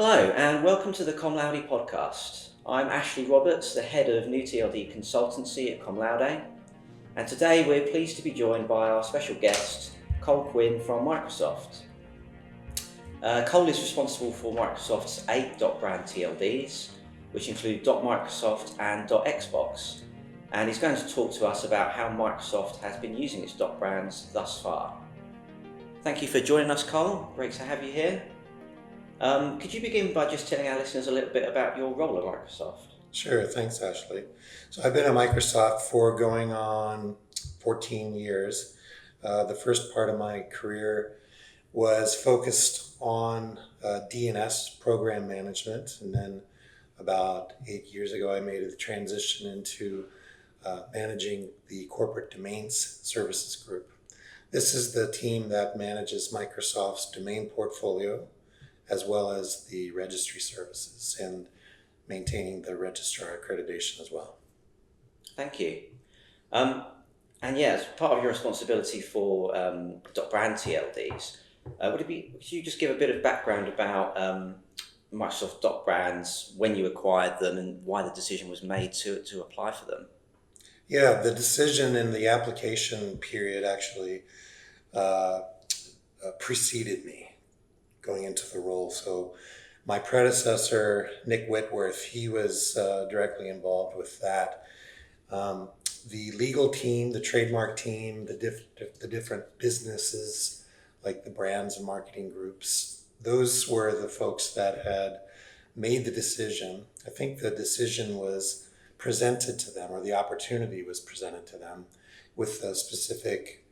Hello and welcome to the Laude podcast. I'm Ashley Roberts, the head of new TLD consultancy at Laude, and today we're pleased to be joined by our special guest, Cole Quinn from Microsoft. Cole is responsible for Microsoft's 8 dotBrand TLDs, which include .Microsoft and .Xbox, and he's going to talk to us about how Microsoft has been using its dotBrands thus far. Thank you for joining us, Cole. Great to have you here. Could you begin by just telling our listeners a little bit about your role at Microsoft? Sure, thanks, Ashley. So I've been at Microsoft for going on 14 years. The first part of my career was focused on DNS program management, and then about 8 years ago I made the transition into managing the corporate domains services group. This is the team that manages Microsoft's domain portfolio as well as the registry services and maintaining the registrar accreditation as well. Thank you. And as part of your responsibility for dotBrand TLDs, could you just give a bit of background about Microsoft dotBrands, when you acquired them and why the decision was made to apply for them? Yeah, the decision in the application period actually preceded me going into the role. So my predecessor, Nick Whitworth, he was directly involved with that. The legal team, the trademark team, the different businesses like the brands and marketing groups, those were the folks that had made the decision. I think the decision was presented to them, or the opportunity was presented to them with a specific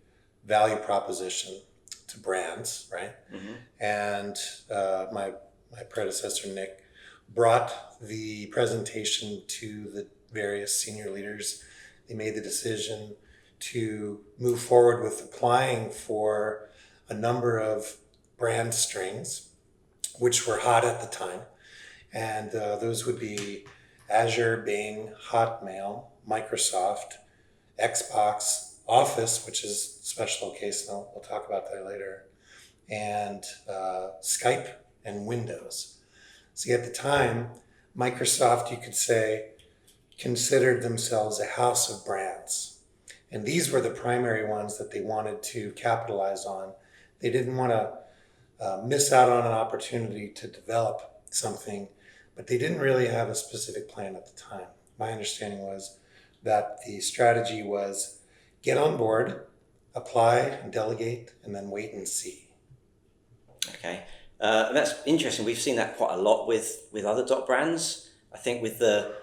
value proposition to brands, right? Mm-hmm. And my predecessor, Nick, brought the presentation to the various senior leaders. They made the decision to move forward with applying for a number of brand strings, which were hot at the time. And those would be Azure, Bing, Hotmail, Microsoft, Xbox, Office, which is a special case, and we'll talk about that later, and Skype and Windows. See, at the time, Microsoft, you could say, considered themselves a house of brands. And these were the primary ones that they wanted to capitalize on. They didn't want to miss out on an opportunity to develop something, but they didn't really have a specific plan at the time. My understanding was that the strategy was get on board, apply and delegate, and then wait and see. Okay, that's interesting. We've seen that quite a lot with other dotBrands. I think with the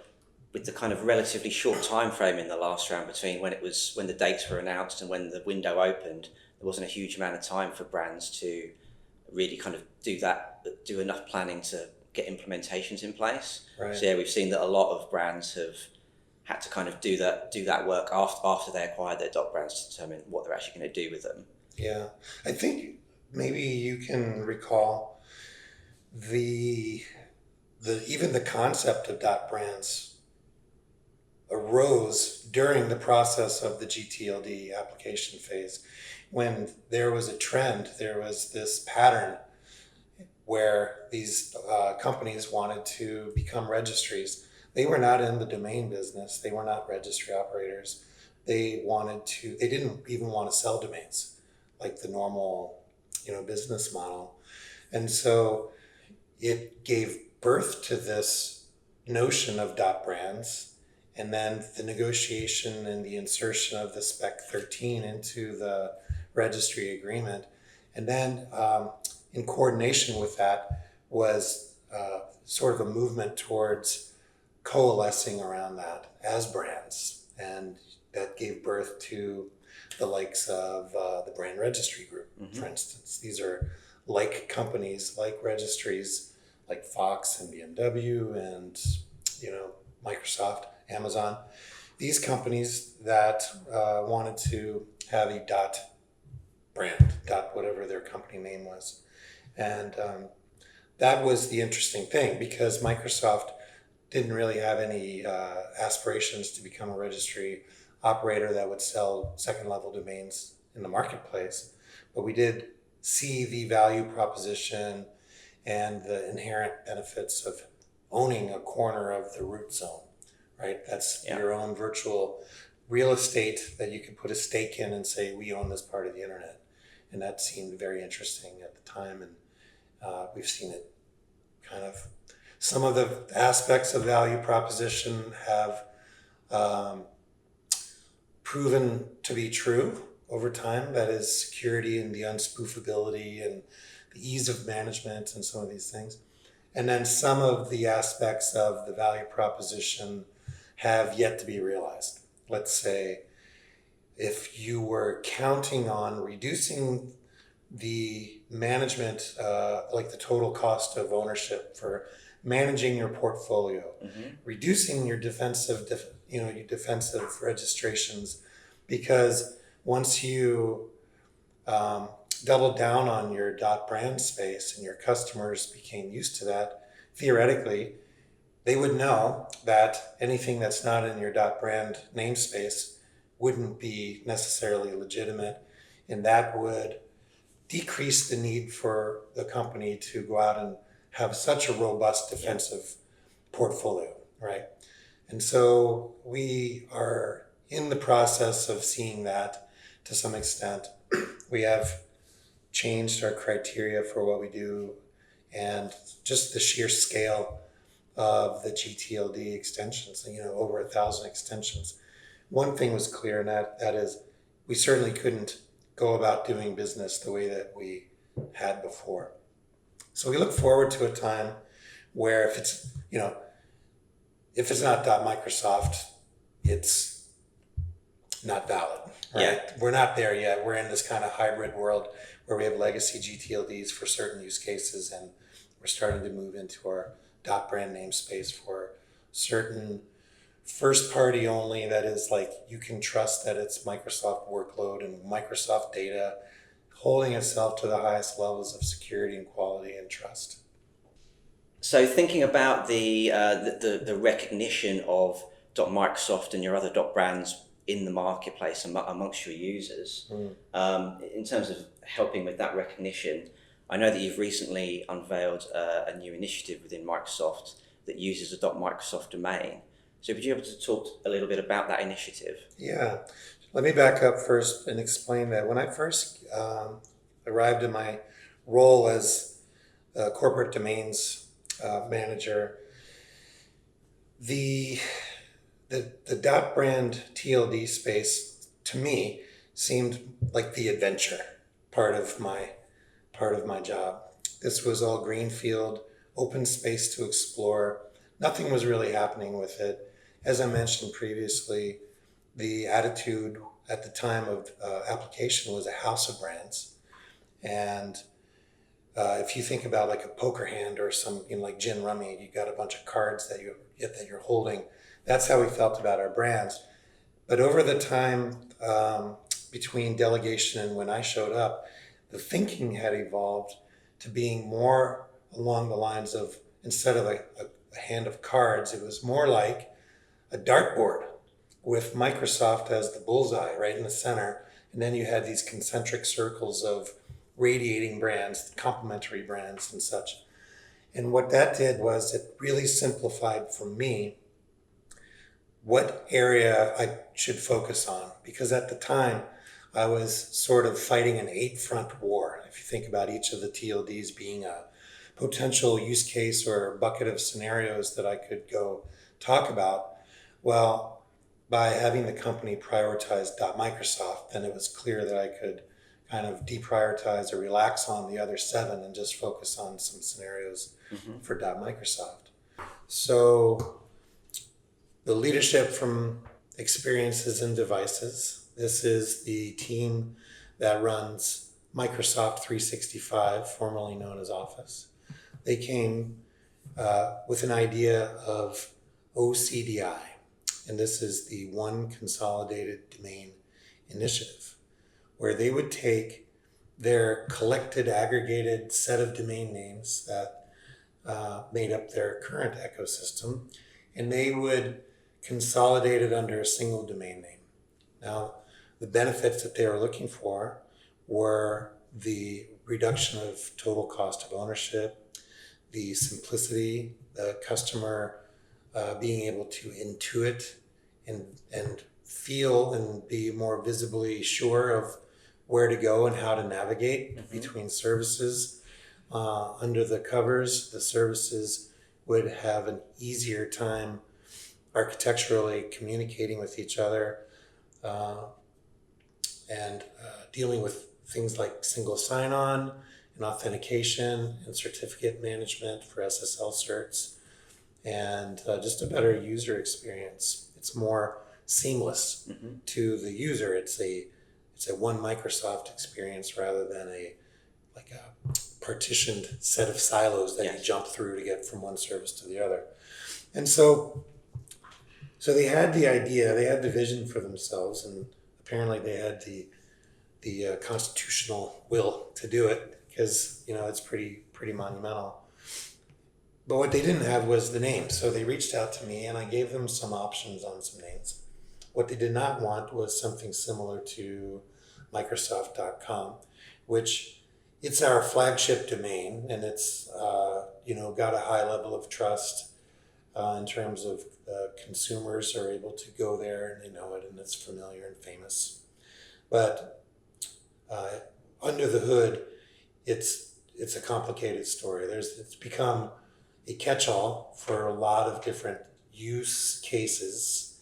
kind of relatively short time frame in the last round between when the dates were announced and when the window opened, there wasn't a huge amount of time for brands to really kind of do enough planning to get implementations in place. Right. So yeah, we've seen that a lot of brands have had to kind of do that work after they acquired their dotBrands to determine what they're actually going to do with them. Yeah, I think maybe you can recall even the concept of dotBrands arose during the process of the gTLD application phase, when there was a trend, there was this pattern where these companies wanted to become registries. They were not in the domain business. They were not registry operators. They didn't even want to sell domains like the normal, business model. And so it gave birth to this notion of dotBrands, and then the negotiation and the insertion of the Spec 13 into the registry agreement. And then in coordination with that was sort of a movement towards coalescing around that as brands, and that gave birth to the likes of the Brand Registry Group, Mm-hmm. for instance. These are like companies, like registries, like Fox and BMW and Microsoft, Amazon. These companies that wanted to have a dot brand, dot whatever their company name was, and that was the interesting thing, because Microsoft didn't really have any aspirations to become a registry operator that would sell second level domains in the marketplace. But we did see the value proposition and the inherent benefits of owning a corner of the root zone, right? That's your own virtual real estate that you can put a stake in and say, we own this part of the internet. And that seemed very interesting at the time. And we've seen it kind of, some of the aspects of value proposition have proven to be true over time. That is security and the unspoofability and the ease of management and some of these things. And then some of the aspects of the value proposition have yet to be realized. Let's say if you were counting on reducing the management, like the total cost of ownership for managing your portfolio, reducing your defensive registrations, because once you doubled down on your .brand space and your customers became used to that, theoretically, they would know that anything that's not in your .brand namespace wouldn't be necessarily legitimate, and that would decrease the need for the company to go out and have such a robust defensive portfolio, right? And so we are in the process of seeing that to some extent. We have changed our criteria for what we do, and just the sheer scale of the gTLD extensions, over 1,000 extensions. One thing was clear, and that is we certainly couldn't go about doing business the way that we had before. So we look forward to a time where if it's not .Microsoft, it's not valid, right? Yeah. We're not there yet. We're in this kind of hybrid world where we have legacy gTLDs for certain use cases, and we're starting to move into our .brand namespace for certain first party only, that is like you can trust that it's Microsoft workload and Microsoft data, holding itself to the highest levels of security and quality and trust. So thinking about the recognition of .Microsoft and your other .brands in the marketplace amongst your users, in terms of helping with that recognition, I know that you've recently unveiled a new initiative within Microsoft that uses a .Microsoft domain. So would you be able to talk a little bit about that initiative? Yeah. Let me back up first and explain that. When I first arrived in my role as a corporate domains manager, the .brand TLD space to me seemed like the adventure part of my job. This was all greenfield, open space to explore. Nothing was really happening with it. As I mentioned previously, the attitude at the time of application was a house of brands. And if you think about like a poker hand or some, like gin rummy, you got a bunch of cards that you're holding. That's how we felt about our brands. But over the time between delegation and when I showed up, the thinking had evolved to being more along the lines of, instead of a hand of cards, it was more like a dartboard with Microsoft as the bullseye right in the center. And then you had these concentric circles of radiating brands, complementary brands and such. And what that did was it really simplified for me what area I should focus on. Because at the time, I was sort of fighting an 8-front war. If you think about each of the TLDs being a potential use case or bucket of scenarios that I could go talk about, well, by having the company prioritize .Microsoft, then it was clear that I could kind of deprioritize or relax on the other 7 and just focus on some scenarios for .Microsoft. So the leadership from Experiences and Devices, this is the team that runs Microsoft 365, formerly known as Office. They came with an idea of OCDI, and this is the One Consolidated Domain Initiative, where they would take their collected, aggregated set of domain names that made up their current ecosystem, and they would consolidate it under a single domain name. Now, the benefits that they were looking for were the reduction of total cost of ownership, the simplicity, the customer being able to intuit and feel and be more visibly sure of where to go and how to navigate between services. Under the covers, the services would have an easier time architecturally communicating with each other and dealing with things like single sign-on and authentication and certificate management for SSL certs, and just a better user experience. It's more seamless to the user. It's a one Microsoft experience rather than a partitioned set of silos that you jump through to get from one service to the other. And so they had the idea, they had the vision for themselves, and apparently they had the constitutional will to do it, because it's pretty monumental. But what they didn't have was the name. So they reached out to me and I gave them some options on some names. What they did not want was something similar to Microsoft.com, which it's our flagship domain, and it's got a high level of trust in terms of consumers are able to go there and they know it and it's familiar and famous. But under the hood, it's a complicated story. It's become a catch-all for a lot of different use cases,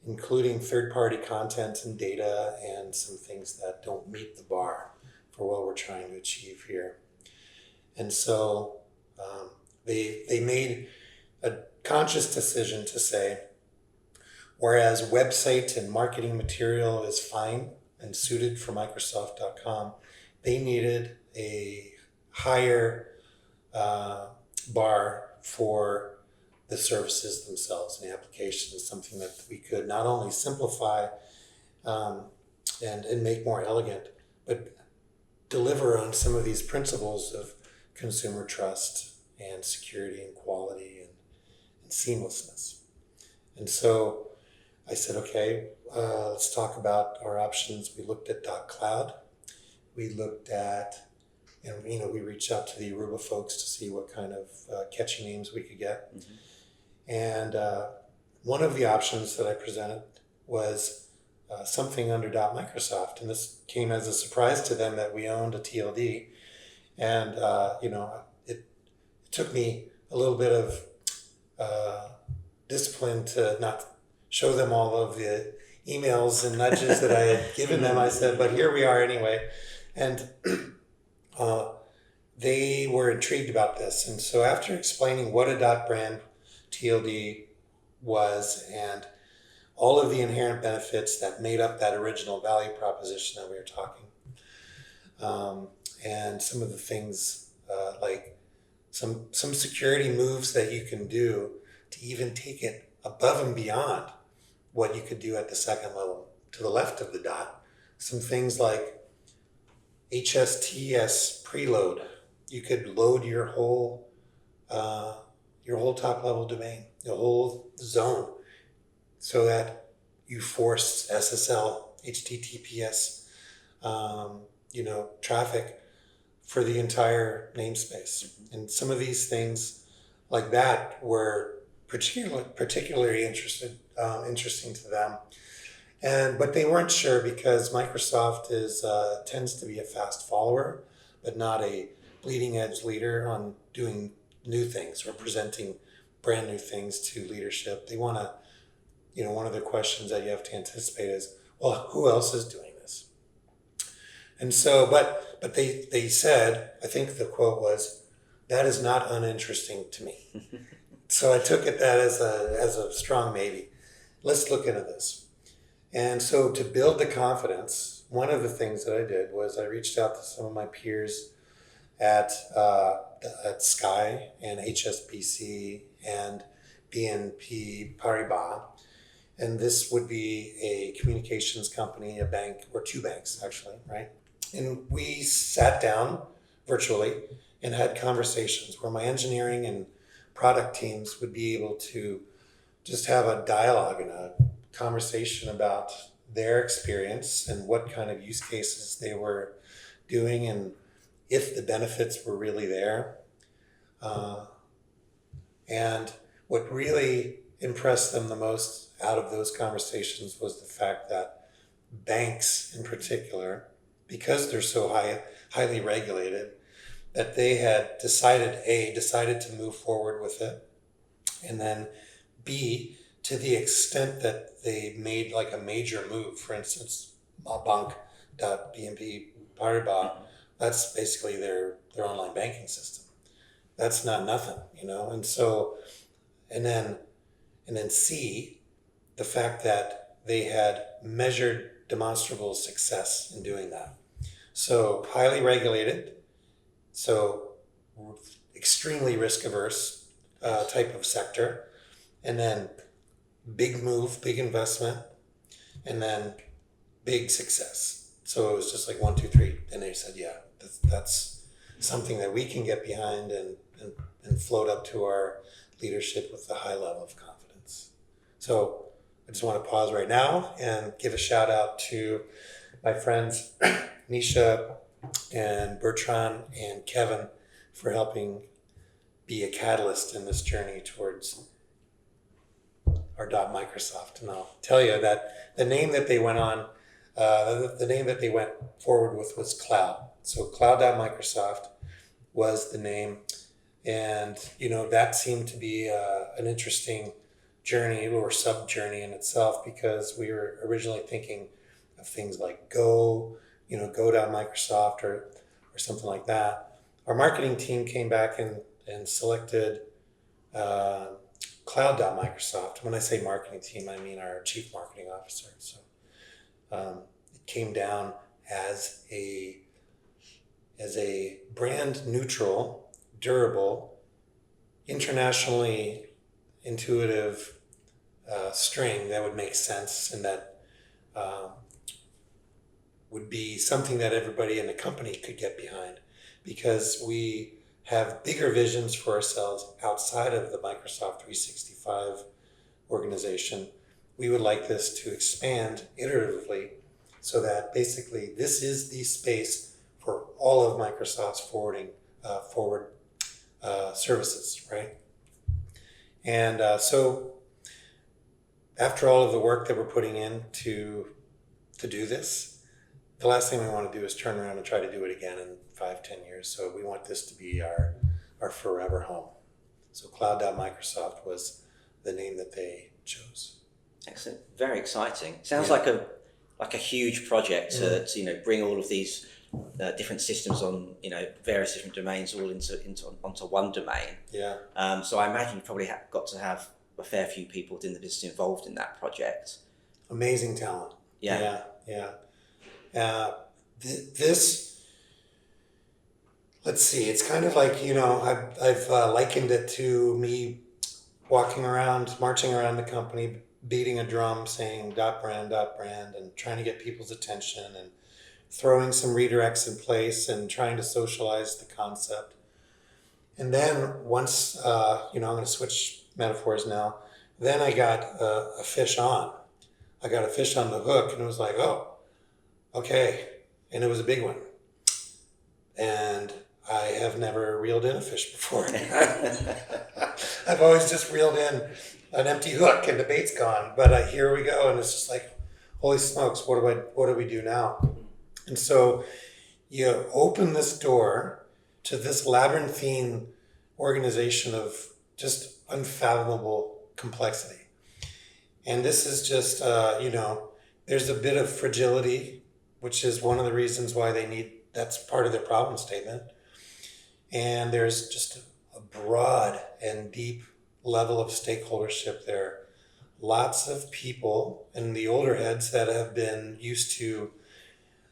including third-party content and data and some things that don't meet the bar for what we're trying to achieve here. And so they made a conscious decision to say, whereas website and marketing material is fine and suited for Microsoft.com, they needed a higher bar for the services themselves and the applications, something that we could not only simplify and make more elegant, but deliver on some of these principles of consumer trust and security and quality and seamlessness. And so I said, okay, let's talk about our options. We looked at .cloud. We looked at, we reached out to the Aruba folks to see what kind of catchy names we could get. And one of the options that I presented was something under .Microsoft. And this came as a surprise to them that we owned a TLD. And, it took me a little bit of discipline to not show them all of the emails and nudges that I had given them. I said, but here we are anyway. And they were intrigued about this. And so after explaining what a dotBrand TLD was and all of the inherent benefits that made up that original value proposition that we were talking, and some of the things like some security moves that you can do to even take it above and beyond what you could do at the second level to the left of the dot. Some things like HSTS preload. You could load your whole top level domain, the whole zone, so that you force SSL, HTTPS, traffic for the entire namespace. And some of these things like that were particularly interesting to them. But they weren't sure because Microsoft tends to be a fast follower, but not a bleeding edge leader on doing new things or presenting brand new things to leadership. They want to, one of the questions that you have to anticipate is, well, who else is doing this? And so, but they said, I think the quote was, that is not uninteresting to me. So I took it that as a strong maybe. Let's look into this. And so to build the confidence, one of the things that I did was I reached out to some of my peers at Sky and HSBC and BNP Paribas. And this would be a communications company, a bank, or two banks actually, right? And we sat down virtually and had conversations where my engineering and product teams would be able to just have a dialogue and a conversation about their experience and what kind of use cases they were doing and if the benefits were really there. And what really impressed them the most out of those conversations was the fact that banks in particular, because they're so highly regulated, that they had decided to move forward with it, and then B, to the extent that they made like a major move, for instance, bank.bnp Paribas, that's basically their online banking system. That's not nothing, you know. And so, and then C, the fact that they had measured demonstrable success in doing that. So highly regulated, so extremely risk averse type of sector, and then big move, big investment, and then big success. So it was just like 1, 2, 3, and they said, yeah, that's something that we can get behind and float up to our leadership with a high level of confidence. So I just want to pause right now and give a shout out to my friends Nisha and Bertrand and Kevin for helping be a catalyst in this journey towards our Microsoft. And I'll tell you that the name that they went on, the name that they went forward with was Cloud. So Cloud.Microsoft was the name. And, you know, that seemed to be an interesting journey or sub-journey in itself, because we were originally thinking of things like Go, you know, Go.Microsoft or something like that. Our marketing team came back and selected Cloud.Microsoft. When I say marketing team, I mean our chief marketing officer. So it came down as a brand neutral, durable, internationally intuitive string that would make sense, and that would be something that everybody in the company could get behind, because we have bigger visions for ourselves outside of the Microsoft 365 organization. We would like this to expand iteratively, so that basically this is the space for all of Microsoft's forward services, right? And so after all of the work that we're putting in to do this, the last thing we want to do is turn around and try to do it again in 5-10 years. So we want this to be our forever home. So Cloud.Microsoft was the name that they chose. Excellent. Very exciting. Sounds Yeah. like a huge project to you know, bring all of these different systems on, you know, various different domains all onto one domain. Yeah. So I imagine you probably got to have a fair few people within the business involved in that project. Amazing talent. Yeah. Yeah. This, let's see, it's kind of like, you know, I've likened it to me walking around, marching around the company, beating a drum, saying dotBrand, dotBrand, and trying to get people's attention and throwing some redirects in place and trying to socialize the concept. And then once, you know, I'm going to switch metaphors now. Then I got a fish on. I got a fish on the hook, and it was like, oh, okay. And it was a big one. And I have never reeled in a fish before. I've always just reeled in an empty hook and the bait's gone. But here we go, and it's just like, holy smokes, what do we do now? And so you open this door to this labyrinthine organization of just unfathomable complexity. And this is just, you know, there's a bit of fragility, which is one of the reasons why that's part of their problem statement. And there's just a broad and deep level of stakeholdership there. Lots of people and the older heads that have been used to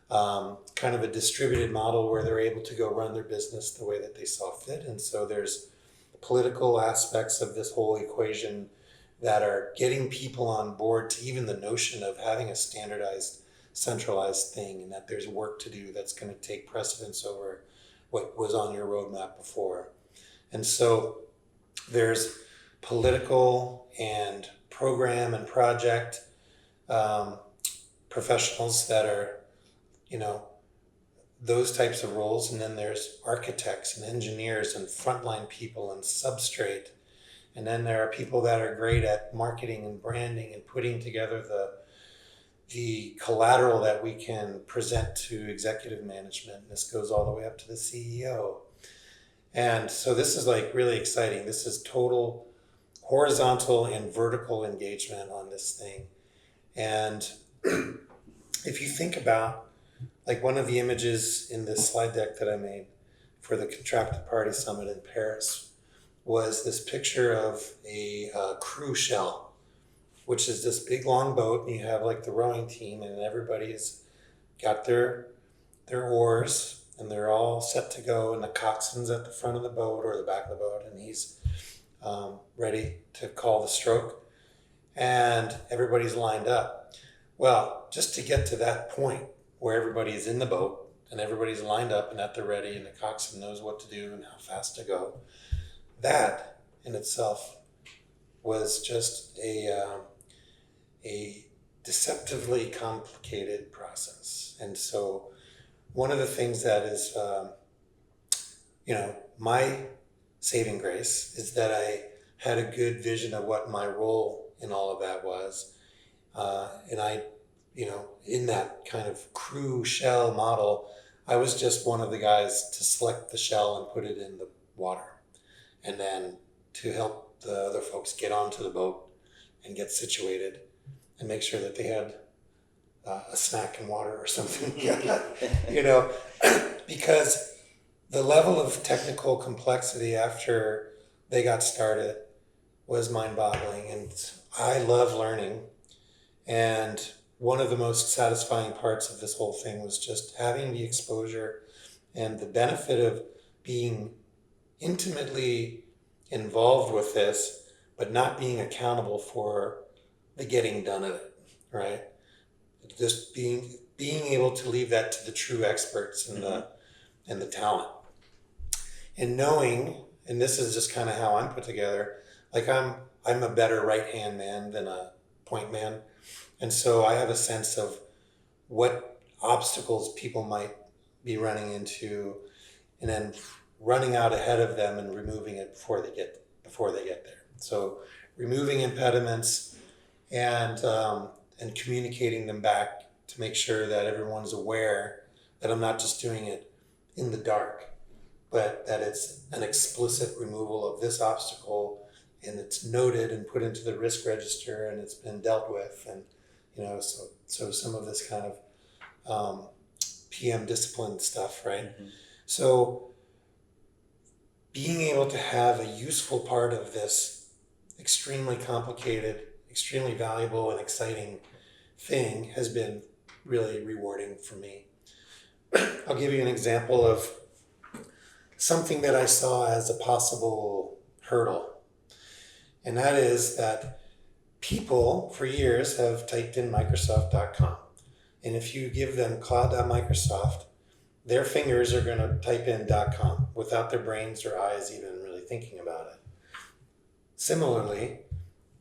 kind of a distributed model where they're able to go run their business the way that they saw fit. And so there's political aspects of this whole equation that are getting people on board to even the notion of having a standardized, centralized thing, and that there's work to do that's going to take precedence over what was on your roadmap before. And so there's political and program and project professionals that are, you know, those types of roles. And then there's architects and engineers and frontline people and substrate And then there are people that are great at marketing and branding and putting together the collateral that we can present to executive management. This goes all the way up to the CEO. And so this is like really exciting. This is total horizontal and vertical engagement on this thing. And if you think about, like, one of the images in this slide deck that I made for the Contracted Party Summit in Paris was this picture of a cruise shell, which is this big long boat, and you have like the rowing team, and everybody's got their oars, and they're all set to go, and the coxswain's at the front of the boat or the back of the boat, and he's ready to call the stroke, and everybody's lined up. Well, just to get to that point where everybody is in the boat and everybody's lined up and at the ready, and the coxswain knows what to do and how fast to go, that in itself was just a deceptively complicated process. And so one of the things that is, my saving grace is that I had a good vision of what my role in all of that was. And I, in that kind of crew shell model, I was just one of the guys to select the shell and put it in the water, and then to help the other folks get onto the boat and get situated and make sure that they had a snack and water or something, because the level of technical complexity after they got started was mind-boggling. And I love learning. And one of the most satisfying parts of this whole thing was just having the exposure and the benefit of being intimately involved with this, but not being accountable for the getting done of it, right? Just being able to leave that to the true experts and the talent, and knowing, and this is just kind of how I'm put together. Like I'm a better right hand man than a point man, and so I have a sense of what obstacles people might be running into, and then running out ahead of them and removing it before they get there. So removing impediments and communicating them back to make sure that everyone's aware that I'm not just doing it in the dark, but that it's an explicit removal of this obstacle, and it's noted and put into the risk register, and it's been dealt with. And so some of this kind of PM discipline stuff, right? Mm-hmm. So being able to have a useful part of this extremely complicated, extremely valuable and exciting thing has been really rewarding for me. I'll give you an example of something that I saw as a possible hurdle. And that is that people for years have typed in Microsoft.com. And if you give them cloud.microsoft, their fingers are going to type in .com without their brains or eyes even really thinking about it. Similarly,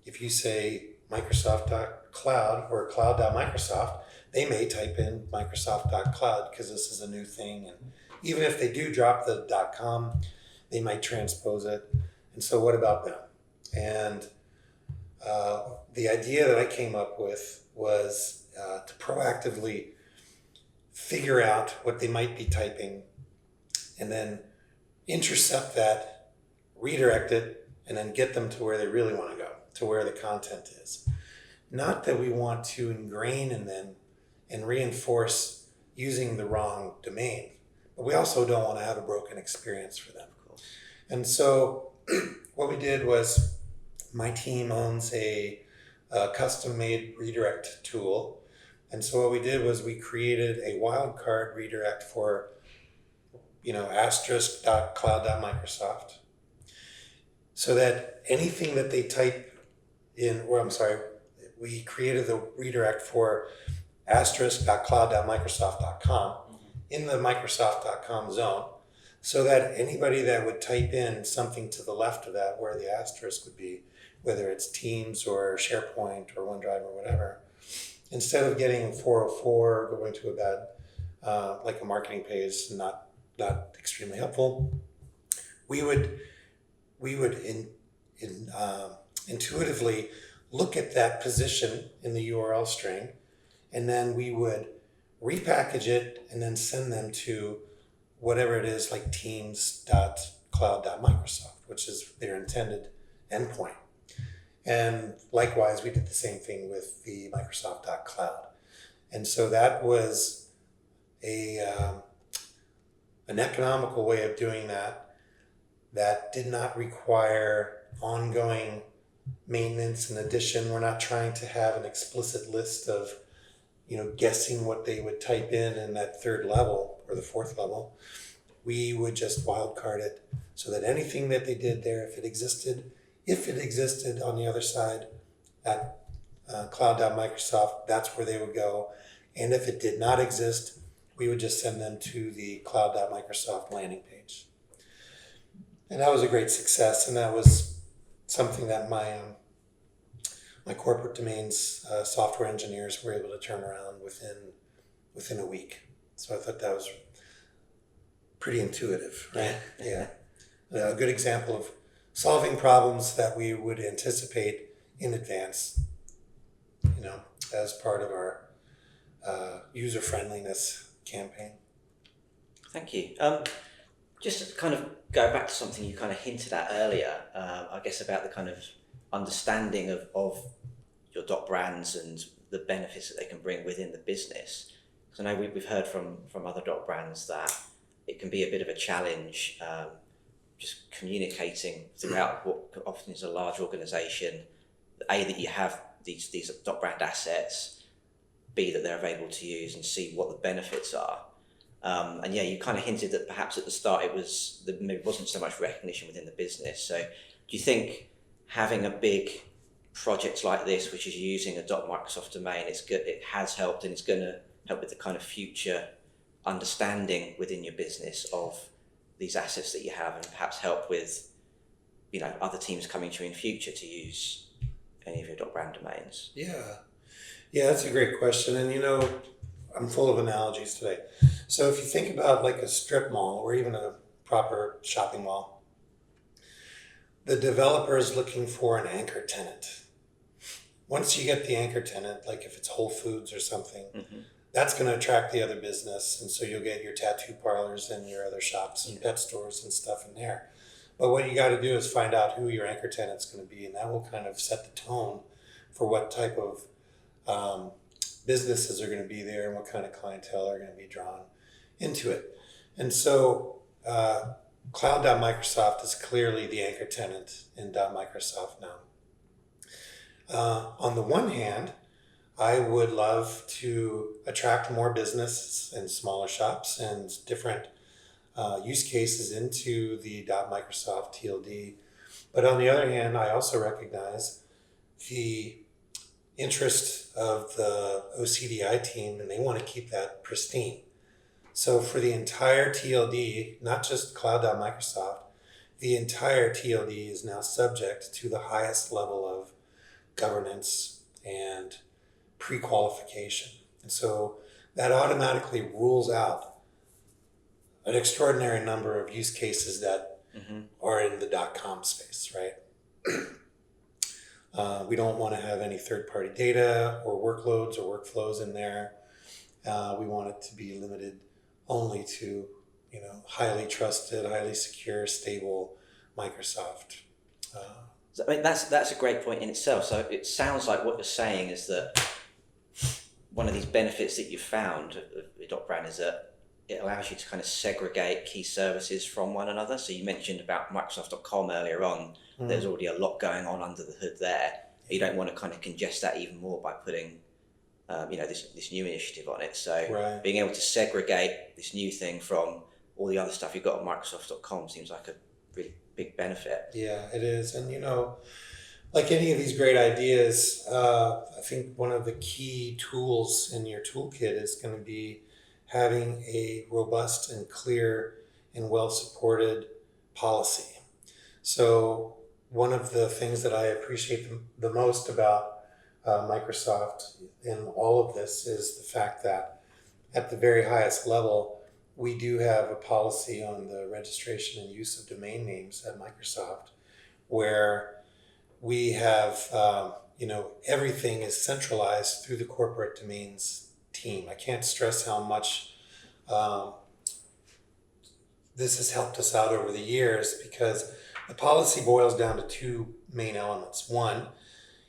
if you say Microsoft.cloud or cloud.microsoft, they may type in Microsoft.cloud because this is a new thing. And even if they do drop the .com, they might transpose it. And so what about them? And the idea that I came up with was to proactively figure out what they might be typing, and then intercept that, redirect it, and then get them to where they really want to go, to where the content is. Not that we want to ingrain in them and reinforce using the wrong domain, but we also don't want to have a broken experience for them. Cool. And so what we did was, my team owns a custom-made redirect tool. And so what we did was we created a wildcard redirect for, *.cloud.microsoft, so that anything that they type in, we created the redirect for *.cloud.microsoft.com in the Microsoft.com zone, so that anybody that would type in something to the left of that where the asterisk would be, whether it's Teams or SharePoint or OneDrive or whatever, instead of getting 404 going to a bad, like a marketing page, not extremely helpful, we would intuitively look at that position in the URL string, and then we would repackage it and then send them to whatever it is, like teams.cloud.microsoft, which is their intended endpoint. And likewise, we did the same thing with the Microsoft.cloud. And so that was an economical way of doing that did not require ongoing maintenance. In addition, we're not trying to have an explicit list of, guessing what they would type in that third level or the fourth level. We would just wildcard it so that anything that they did there, if it existed on the other side at cloud.microsoft, that's where they would go. And if it did not exist, we would just send them to the cloud.microsoft landing page. And that was a great success, and that was something that my corporate domains software engineers were able to turn around within a week. So I thought that was pretty intuitive, right? Yeah. A good example of solving problems that we would anticipate in advance, as part of our user friendliness campaign. Thank you. Just to kind of go back to something you kind of hinted at earlier, I guess about the kind of understanding of your DotBrands and the benefits that they can bring within the business. Because I know we've heard from other DotBrands that it can be a bit of a challenge, just communicating throughout what often is a large organization, that you have these DotBrand assets, B, that they're available to use, and C, what the benefits are. And yeah, you kind of hinted that perhaps at the start there wasn't so much recognition within the business. So do you think having a big project like this, which is using a .Microsoft domain, it has helped, and it's going to help with the kind of future understanding within your business of these assets that you have, and perhaps help with, other teams coming to you in future to use any of your .brand domains? Yeah, that's a great question. And I'm full of analogies today. So if you think about like a strip mall or even a proper shopping mall, the developer is looking for an anchor tenant. Once you get the anchor tenant, like if it's Whole Foods or something, that's going to attract the other business. And so you'll get your tattoo parlors and your other shops and pet stores and stuff in there. But what you got to do is find out who your anchor tenant's going to be, and that will kind of set the tone for what type of businesses are going to be there and what kind of clientele are going to be drawn into it. And so cloud.microsoft is clearly the anchor tenant in .microsoft now. On the one hand, I would love to attract more businesses and smaller shops and different use cases into the .microsoft TLD. But on the other hand, I also recognize the interest of the OCDI team, and they want to keep that pristine. So for the entire TLD, not just cloud.microsoft, the entire TLD is now subject to the highest level of governance and pre-qualification. And so that automatically rules out an extraordinary number of use cases that are in the .com space, right? We don't want to have any third-party data or workloads or workflows in there. We want it to be limited only to, highly trusted, highly secure, stable Microsoft. That's a great point in itself. So it sounds like what you're saying is that one of these benefits that you've found with .brand is that it allows you to kind of segregate key services from one another. So you mentioned about Microsoft.com earlier on. There's already a lot going on under the hood there. You don't want to kind of congest that even more by putting, this new initiative on it. So being able to segregate this new thing from all the other stuff you've got on Microsoft.com seems like a really big benefit. Yeah, it is. And, like any of these great ideas, I think one of the key tools in your toolkit is going to be having a robust and clear and well-supported policy. So one of the things that I appreciate the most about Microsoft in all of this is the fact that at the very highest level, we do have a policy on the registration and use of domain names at Microsoft where we have, everything is centralized through the corporate domains team. I can't stress how much um, this has helped us out over the years, because the policy boils down to two main elements. One,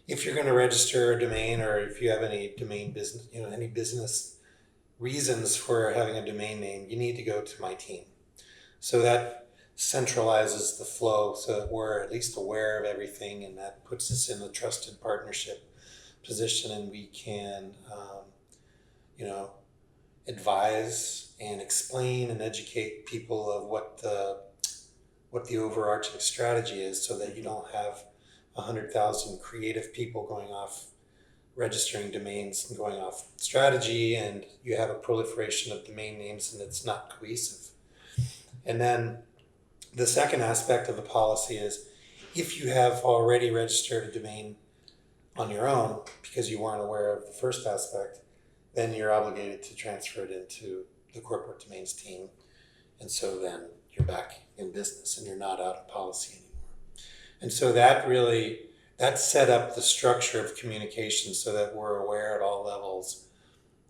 if you're going to register a domain, or if you have any domain business, any business reasons for having a domain name, you need to go to my team. So that centralizes the flow so that we're at least aware of everything, and that puts us in a trusted partnership position, and we can, advise and explain and educate people of what the overarching strategy is, so that you don't have 100,000 creative people going off registering domains and going off strategy, and you have a proliferation of domain names and it's not cohesive. And then the second aspect of the policy is, if you have already registered a domain on your own because you weren't aware of the first aspect, then you're obligated to transfer it into the corporate domains team. And so then you're back in business and you're not out of policy anymore. And so that set up the structure of communication so that we're aware at all levels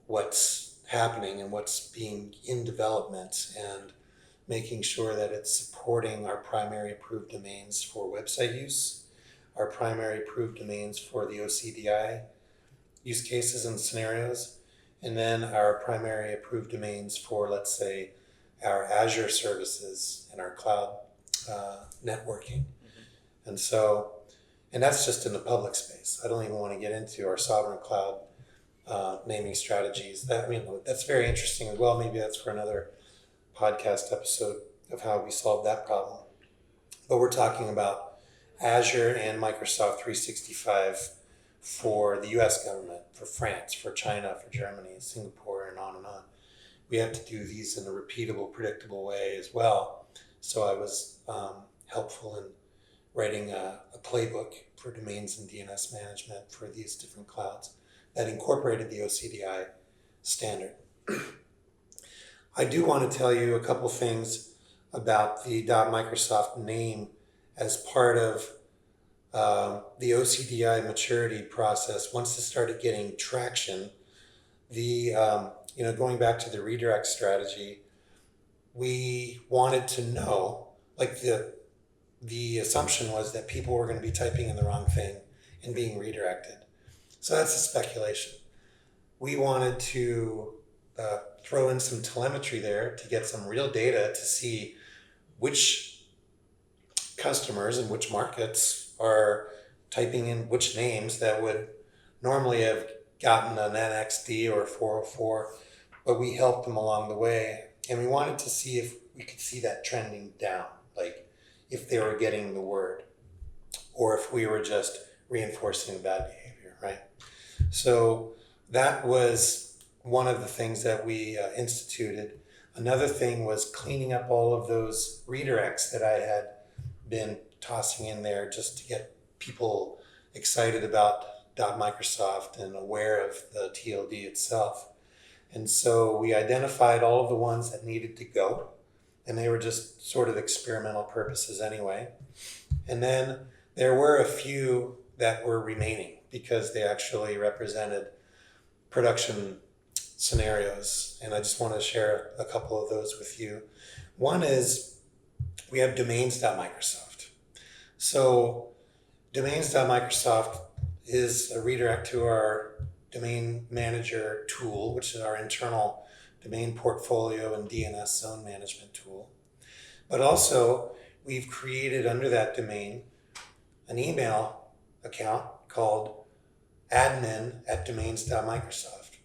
what's happening and what's being in development, and making sure that it's supporting our primary approved domains for website use, our primary approved domains for the OCDI use cases and scenarios, and then our primary approved domains for, let's say, our Azure services and our cloud networking. And that's just in the public space. I don't even want to get into our sovereign cloud naming strategies. That's very interesting as well. Maybe that's for another podcast episode of how we solve that problem. But we're talking about Azure and Microsoft 365 for the US government, for France, for China, for Germany, Singapore, and on and on. We have to do these in a repeatable, predictable way as well. So I was helpful in writing a playbook for domains and DNS management for these different clouds that incorporated the OCDI standard. I do want to tell you a couple things about the .Microsoft name as part of the OCDI maturity process. Once it started getting traction, going back to the redirect strategy, we wanted to know, the assumption was that people were going to be typing in the wrong thing and being redirected. So that's a speculation. We wanted to throw in some telemetry there to get some real data to see which customers and which markets are typing in which names that would normally have gotten an NXD or a 404, but we helped them along the way. And we wanted to see if we could see that trending down, like if they were getting the word, or if we were just reinforcing bad behavior, right? So that was one of the things that we instituted. Another thing was cleaning up all of those redirects that I had been tossing in there just to get people excited about .Microsoft and aware of the TLD itself. And so we identified all of the ones that needed to go, and they were just sort of experimental purposes anyway. And then there were a few that were remaining because they actually represented production scenarios. And I just want to share a couple of those with you. One is we have domains.microsoft. So domains.microsoft is a redirect to our domain manager tool, which is our internal domain portfolio and DNS zone management tool. But also we've created under that domain an email account called admin@domains.microsoft.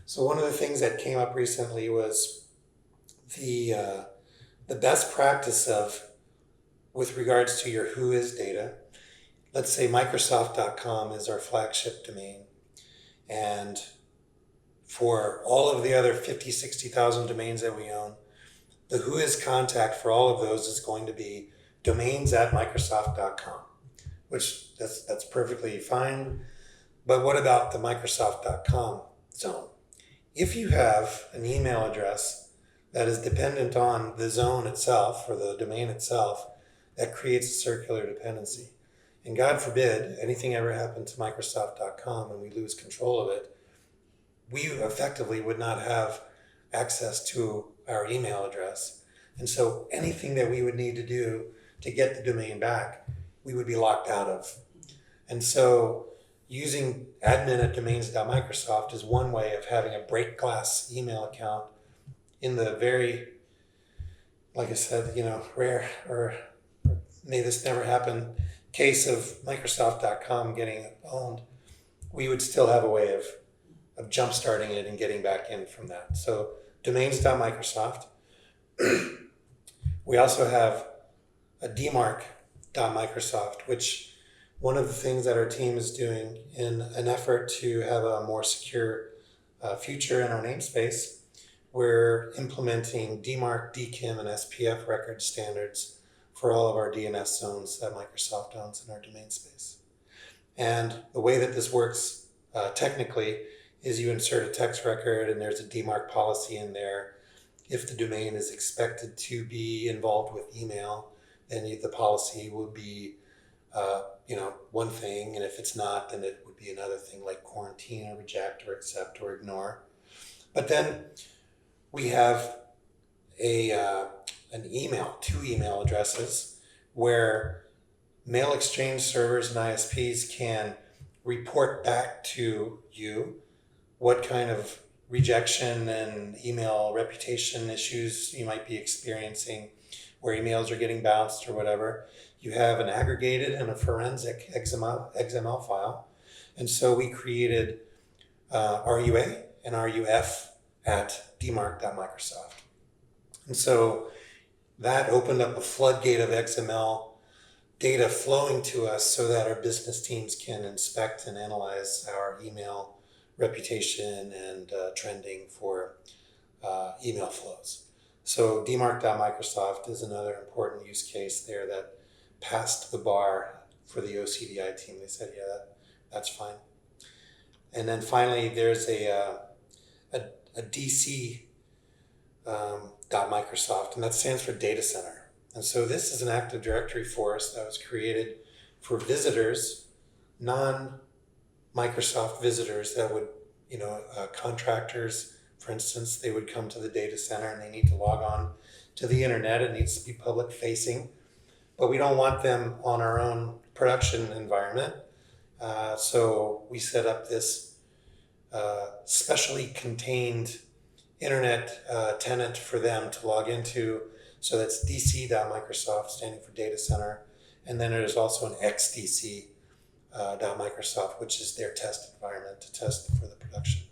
So one of the things that came up recently was the best practice with regards to your who is data. Let's say Microsoft.com is our flagship domain. And for all of the other 50, 60,000 domains that we own, the who is contact for all of those is going to be domains@Microsoft.com, which that's perfectly fine. But what about the Microsoft.com zone? If you have an email address that is dependent on the zone itself or the domain itself, that creates a circular dependency. And God forbid anything ever happened to Microsoft.com and we lose control of it, we effectively would not have access to our email address. And so anything that we would need to do to get the domain back, we would be locked out of. And so using admin@domains.microsoft is one way of having a break glass email account in the very, like I said, rare or may this never happen case of Microsoft.com getting owned. We would still have a way of jump-starting it and getting back in from that. So domains.microsoft. We also have a dmarc.microsoft, which one of the things that our team is doing in an effort to have a more secure future in our namespace, we're implementing DMARC, DKIM, and SPF record standards for all of our DNS zones that Microsoft owns in our domain space. And the way that this works technically is you insert a text record and there's a DMARC policy in there. If the domain is expected to be involved with email, then the policy would be one thing, and if it's not, then it would be another thing like quarantine or reject or accept or ignore. But then we have two email addresses where mail exchange servers and ISPs can report back to you what kind of rejection and email reputation issues you might be experiencing, where emails are getting bounced or whatever. You have an aggregated and a forensic XML file. And so we created RUA and RUF at dmarc.microsoft. And so that opened up a floodgate of XML data flowing to us so that our business teams can inspect and analyze our email reputation and trending for email flows. So dmarc.microsoft is another important use case there that passed the bar for the OCDI team. They said, yeah, that's fine. And then finally, there's a DC .microsoft, and that stands for data center. And so this is an Active Directory for us that was created for visitors, non-Microsoft visitors that would, contractors, for instance, they would come to the data center and they need to log on to the internet. It needs to be public facing, but we don't want them on our own production environment. So we set up this specially contained internet tenant for them to log into. So that's dc.microsoft, standing for data center. And then there's also an xdc.microsoft, which is their test environment to test for the production.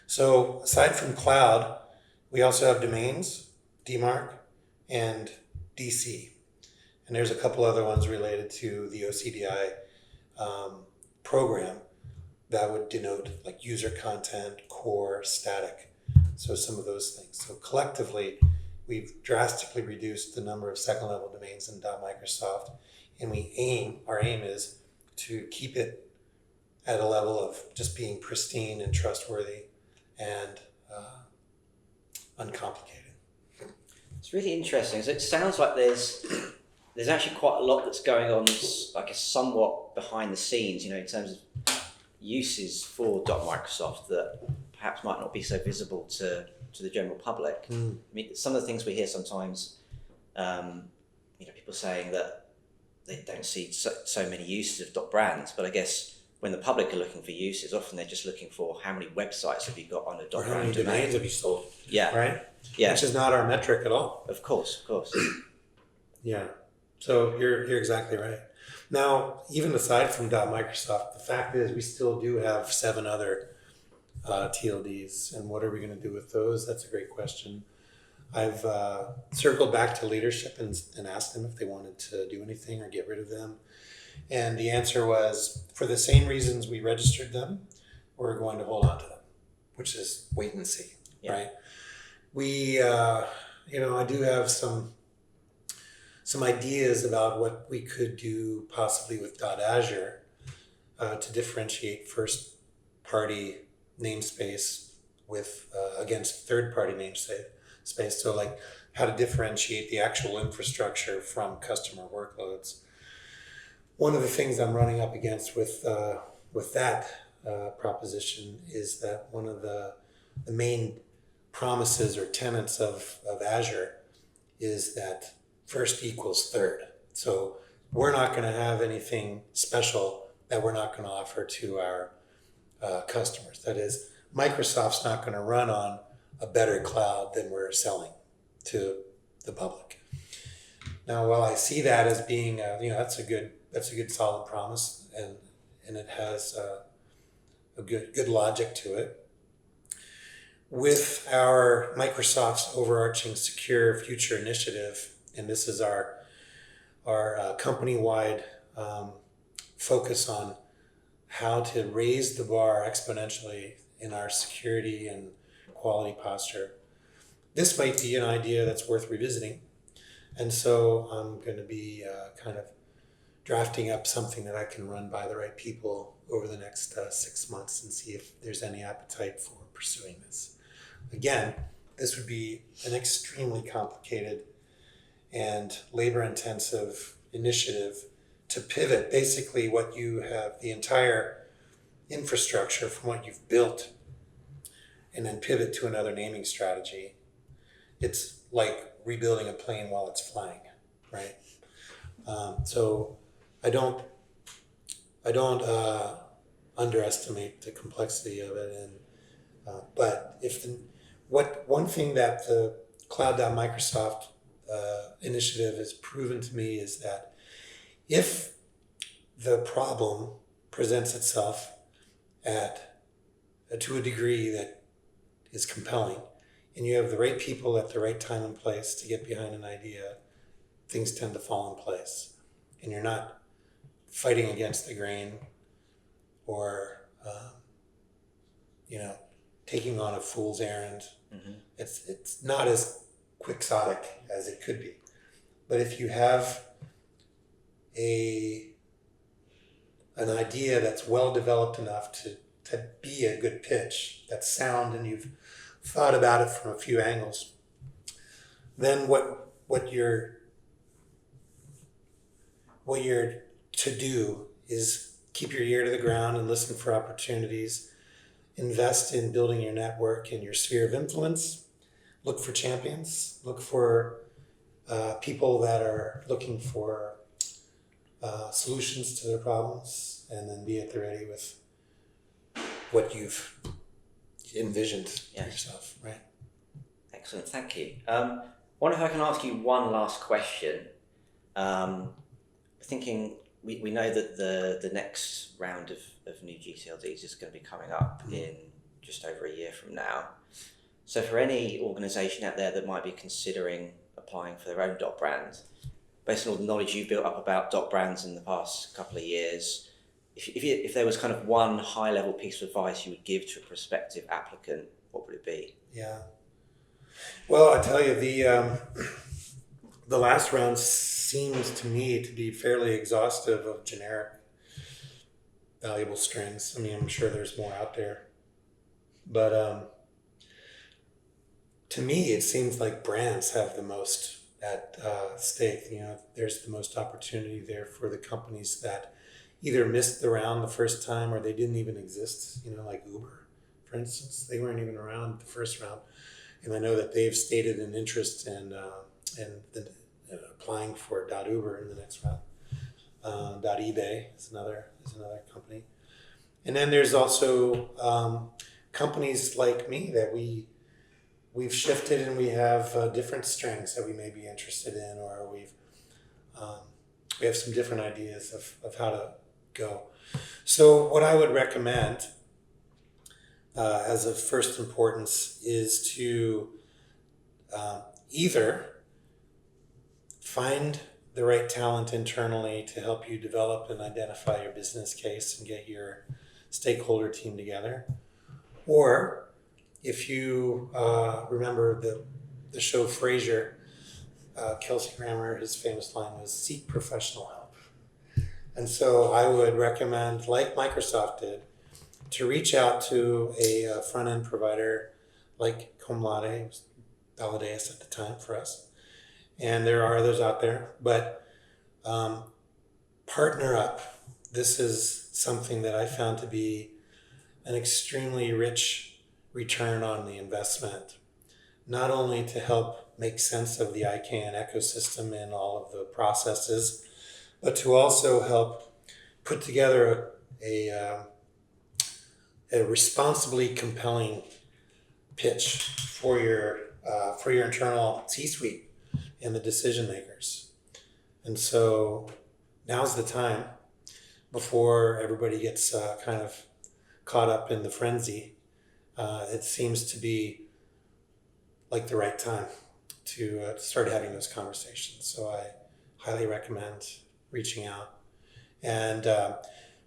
So aside from cloud, we also have domains, DMARC, and DC. And there's a couple other ones related to the OCDI program that would denote like user content, core, static. So some of those things. So collectively, we've drastically reduced the number of second level domains in .microsoft, and our aim is to keep it at a level of just being pristine and trustworthy and uncomplicated. It's really interesting. So it sounds like there's actually quite a lot that's going on, like somewhat behind the scenes, in terms of uses for .microsoft that perhaps might not be so visible to the general public. I mean, some of the things we hear sometimes, people saying that they don't see so many uses of .brands, but I guess when the public are looking for uses, often they're just looking for how many websites have you got on a Or how .brand many domain. domains have you sold? Yeah. Right? Yeah. Which is not our metric at all. Of course. Yeah. So you're exactly right. Now, even aside from .microsoft, the fact is we still do have 7 other TLDs, and what are we going to do with those? That's a great question. I've circled back to leadership and asked them if they wanted to do anything or get rid of them. And the answer was, for the same reasons we registered them, we're going to hold on to them, which is wait and see, right? We, I do have some ideas about what we could do possibly with .azure to differentiate first-party namespace against third-party namespace. So how to differentiate the actual infrastructure from customer workloads. One of the things I'm running up against with that proposition is that one of the main promises or tenets of Azure is that first equals third. So we're not going to have anything special that we're not going to offer to our customers. That is, Microsoft's not going to run on a better cloud than we're selling to the public. Now, while I see that as being, that's a good solid promise, and it has a good logic to it. With our Microsoft's overarching secure future initiative, and this is our company-wide focus on how to raise the bar exponentially in our security and quality posture. This might be an idea that's worth revisiting. And so I'm going to be kind of drafting up something that I can run by the right people over the next 6 months and see if there's any appetite for pursuing this. Again, this would be an extremely complicated and labor-intensive initiative to pivot basically what you have, the entire infrastructure from what you've built, and then pivot to another naming strategy. It's like rebuilding a plane while it's flying, right? So I don't underestimate the complexity of it, and but one thing that the Cloud.Microsoft initiative has proven to me is that if the problem presents itself to a degree that is compelling, and you have the right people at the right time and place to get behind an idea, things tend to fall in place. And you're not fighting against the grain or, taking on a fool's errand. Mm-hmm. It's not as quixotic as it could be. But if you have an idea that's well developed enough to be a good pitch, that's sound, and you've thought about it from a few angles, then what you're to do is keep your ear to the ground and listen for opportunities, invest in building your network and your sphere of influence, look for champions, look for people that are looking for solutions to their problems, and then be at the ready with what you've envisioned for yourself, right? Excellent, thank you. I wonder if I can ask you one last question. Thinking we know that the next round of new gTLDs is going to be coming up in just over a year from now. So for any organisation out there that might be considering applying for their own dotBrand, based on all the knowledge you've built up about dotBrands in the past couple of years, if there was kind of one high-level piece of advice you would give to a prospective applicant, what would it be? Yeah. Well, I tell you, the last round seems to me to be fairly exhaustive of generic valuable strings. I mean, I'm sure there's more out there, but to me, it seems like brands have the most at stake. There's the most opportunity there for the companies that either missed the round the first time or they didn't even exist. Like Uber, for instance, they weren't even around the first round, and I know that they've stated an interest in applying for .Uber in the next round. .eBay is another company, and then there's also companies like me that we've shifted and we have different strings that we may be interested in, or we have some different ideas of how to go. So what I would recommend as of first importance is to either find the right talent internally to help you develop and identify your business case and get your stakeholder team together, or if you remember the show Frasier, Kelsey Grammer, his famous line was "seek professional help." And so I would recommend, like Microsoft did, to reach out to a front-end provider like Laude, it was Valideus at the time for us, and there are others out there, but partner up. This is something that I found to be an extremely rich return on the investment, not only to help make sense of the ICANN ecosystem and all of the processes, but to also help put together a responsibly compelling pitch for your internal C-suite and the decision makers. And so now's the time, before everybody gets kind of caught up in the frenzy. It seems to be like the right time to start having those conversations. So I highly recommend reaching out. And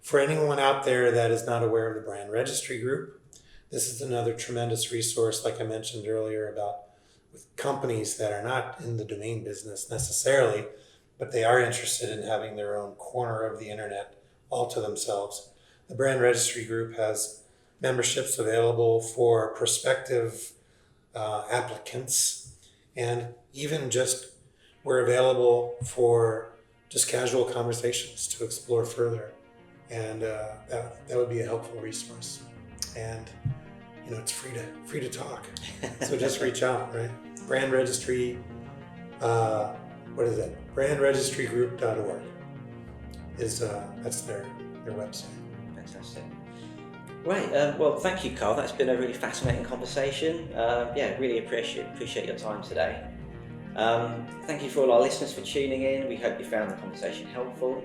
for anyone out there that is not aware of the brand registry group, this is another tremendous resource, like I mentioned earlier, about with companies that are not in the domain business necessarily, but they are interested in having their own corner of the internet all to themselves. The brand registry group has memberships available for prospective applicants, and even just we're available for just casual conversations to explore further. And that would be a helpful resource. And it's free to talk. So just reach out, right? Brand registry, what is it? brandregistrygroup.org is that's their website. Fantastic. Right. Well, thank you, Carl. That's been a really fascinating conversation. Really appreciate your time today. Thank you for all our listeners for tuning in. We hope you found the conversation helpful,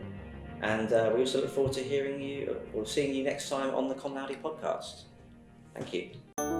and we also look forward to hearing you or seeing you next time on the Laude podcast. Thank you.